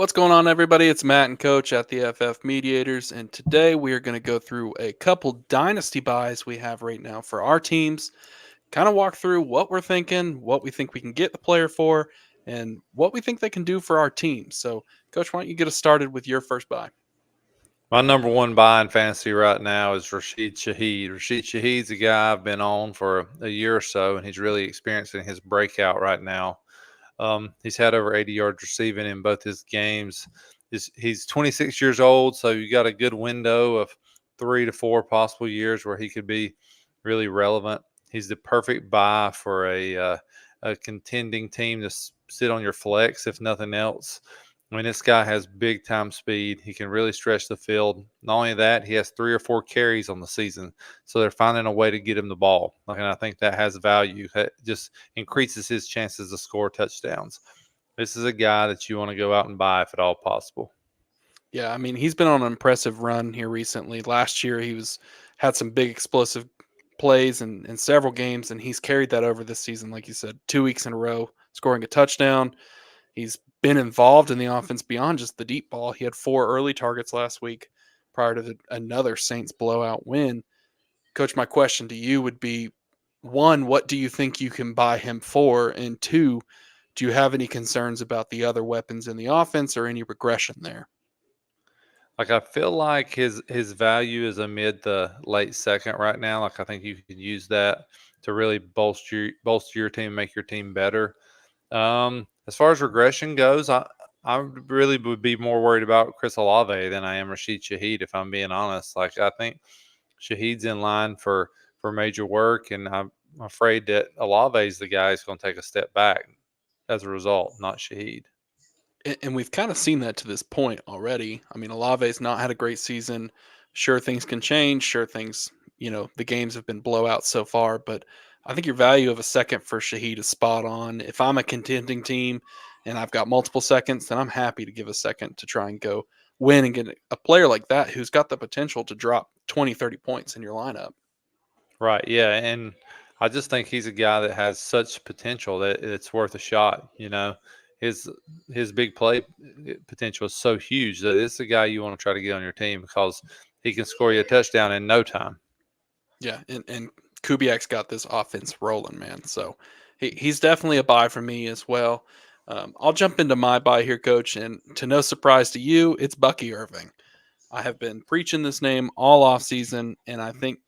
What's going on, everybody? It's Matt and Coach at the FFMediators, and today we are going to go through a couple dynasty buys we have right now for our teams. Kind of walk through what we're thinking, what we think we can get the player for, and what we think they can do for our team. So, Coach, why don't you get us started with your first buy? My number one buy in fantasy right now is Rashid Shaheed. Rashid Shaheed's a guy I've been on for a year or so, and he's really experiencing his breakout right now. He's had over 80 yards receiving in both his games. He's 26 years old, so you got a good window of 3 to 4 possible years where he could be really relevant. He's the perfect buy for a contending team to sit on your flex, if nothing else. I mean, this guy has big time speed. He can really stretch the field. Not only that, he has 3 or 4 carries on the season. So they're finding a way to get him the ball. And I think that has value. It just increases his chances to score touchdowns. This is a guy that you want to go out and buy if at all possible. Yeah, I mean, he's been on an impressive run here recently. Last year, had some big explosive plays in several games, and he's carried that over this season, like you said, 2 weeks in a row, scoring a touchdown. He's been involved in the offense beyond just the deep ball. He had 4 early targets last week prior to another Saints blowout win. Coach, my question to you would be, one, what do you think you can buy him for? And two, do you have any concerns about the other weapons in the offense or any regression there? Like I feel like his value is a mid to late second right now. Like I think you can use that to really bolster your team, make your team better. As far as regression goes, I really would be more worried about Chris Olave than I am Rashid Shaheed, if I'm being honest. Like I think Shaheed's in line for major work, and I'm afraid that Olave is the guy who's going to take a step back as a result, not Shaheed. And we've kind of seen that to this point already. I mean, Olave's not had a great season. Sure, things can change. Sure, the games have been blowouts so far, but I think your value of a second for Shaheed is spot on. If I'm a contending team and I've got multiple seconds, then I'm happy to give a second to try and go win and get a player like that who's got the potential to drop 20, 30 points in your lineup. Right. Yeah. And I just think he's a guy that has such potential that it's worth a shot. His his big play potential is so huge that it's a guy you want to try to get on your team because he can score you a touchdown in no time. Yeah, and Kubiak's got this offense rolling, man. So he's definitely a buy for me as well. I'll jump into my buy here, Coach, and to no surprise to you, it's Bucky Irving. I have been preaching this name all off season, and I think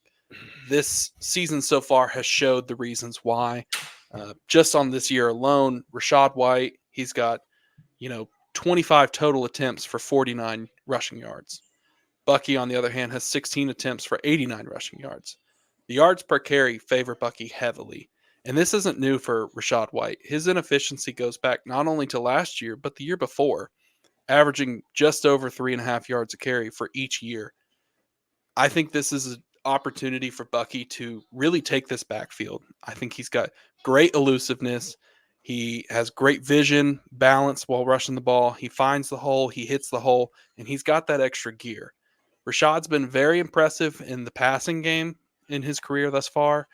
this season so far has showed the reasons why. Just on this year alone, Rashad White, he's got 25 total attempts for 49 rushing yards. Bucky, on the other hand, has 16 attempts for 89 rushing yards. The yards per carry favor Bucky heavily. And this isn't new for Rashad White. His inefficiency goes back not only to last year, but the year before, averaging just over 3.5 yards a carry for each year. I think this is an opportunity for Bucky to really take this backfield. I think he's got great elusiveness. He has great vision, balance while rushing the ball. He finds the hole, he hits the hole, and he's got that extra gear. Rashad's been very impressive in the passing game in his career thus far,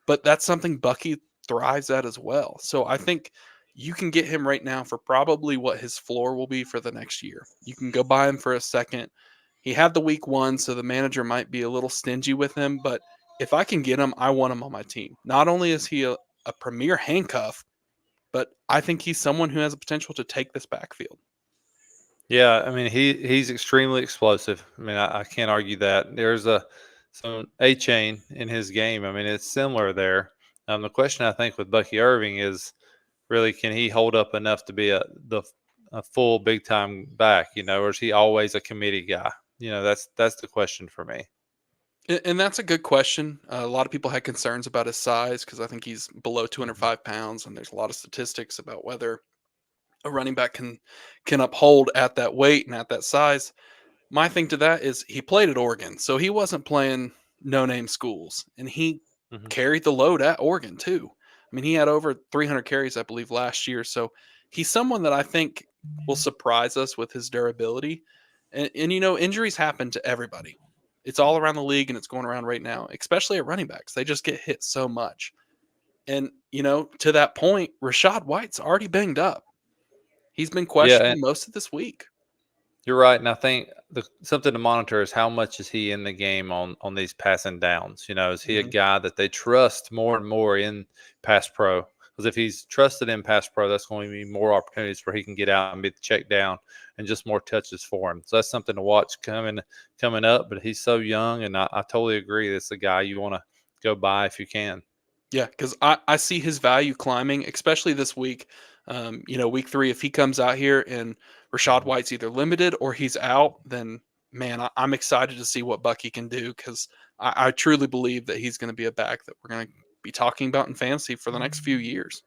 but that's something Bucky thrives at as well. So I think you can get him right now for probably what his floor will be for the next year. You can go buy him for a second. He had the week one, so the manager might be a little stingy with him, but if I can get him, I want him on my team. Not only is he a premier handcuff, but I think he's someone who has the potential to take this backfield. Yeah, I mean he's extremely explosive. I mean I can't argue that. There's some A chain in his game. I mean it's similar there. The question I think with Bucky Irving is really can he hold up enough to be a full big time back? Or is he always a committee guy? That's the question for me. And that's a good question. A lot of people had concerns about his size because I think he's below Mhm. 205 pounds, and there's a lot of statistics about whether a running back can uphold at that weight and at that size. My thing to that is he played at Oregon, so he wasn't playing no name schools, and he Mhm. carried the load at Oregon too. I mean, he had over 300 carries, I believe, last year. So he's someone that I think will surprise us with his durability. And injuries happen to everybody. It's all around the league, and it's going around right now, especially at running backs. They just get hit so much. And to that point, Rashad White's already banged up. He's been Yeah, questionable and most of this week. you're right. And I think something to monitor is how much is he in the game on these passing downs. Is he a Mhm. guy that they trust more and more in pass pro? Because if he's trusted in pass pro, that's going to be more opportunities where he can get out and be the check down and just more touches for him. So that's something to watch coming up. But he's so young, and I totally agree. That's the guy you want to go buy if you can. Yeah, because I see his value climbing, especially this week. Week 3, if he comes out here and Rashad Mhm. White's either limited or he's out, then man, I'm excited to see what Bucky can do because I truly believe that he's going to be a back that we're going to be talking about in fantasy for the next few years.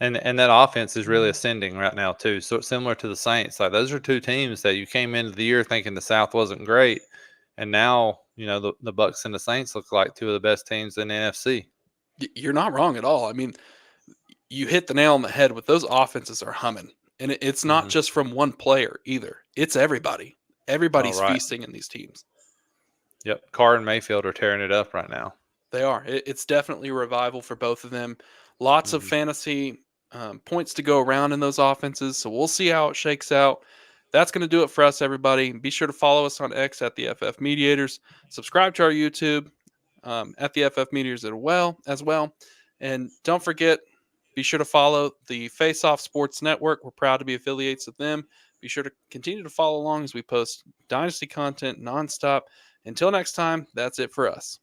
And that offense is really ascending right now too. So it's similar to the Saints. Like those are two teams that you came into the year thinking the South wasn't great, and now the Bucks and the Saints look like two of the best teams in the NFC. You're not wrong at all. I mean, you hit the nail on the head with those offenses are humming. And it's not Hmm. just from one player either. It's everybody. All Everybody's right. feasting in these teams. Yep. Carr and Mayfield are tearing it up right now. They are. It's definitely a revival for both of them. Lots of Hmm. fantasy points to go around in those offenses. So we'll see how it shakes out. That's going to do it for us, everybody. Be sure to follow us on X at the FF Mediators. Subscribe to our YouTube at the FF Mediators as well. And don't forget, be sure to follow the Face Off Sports Network. We're proud to be affiliates with them. Be sure to continue to follow along as we post Dynasty content nonstop. Until next time, that's it for us.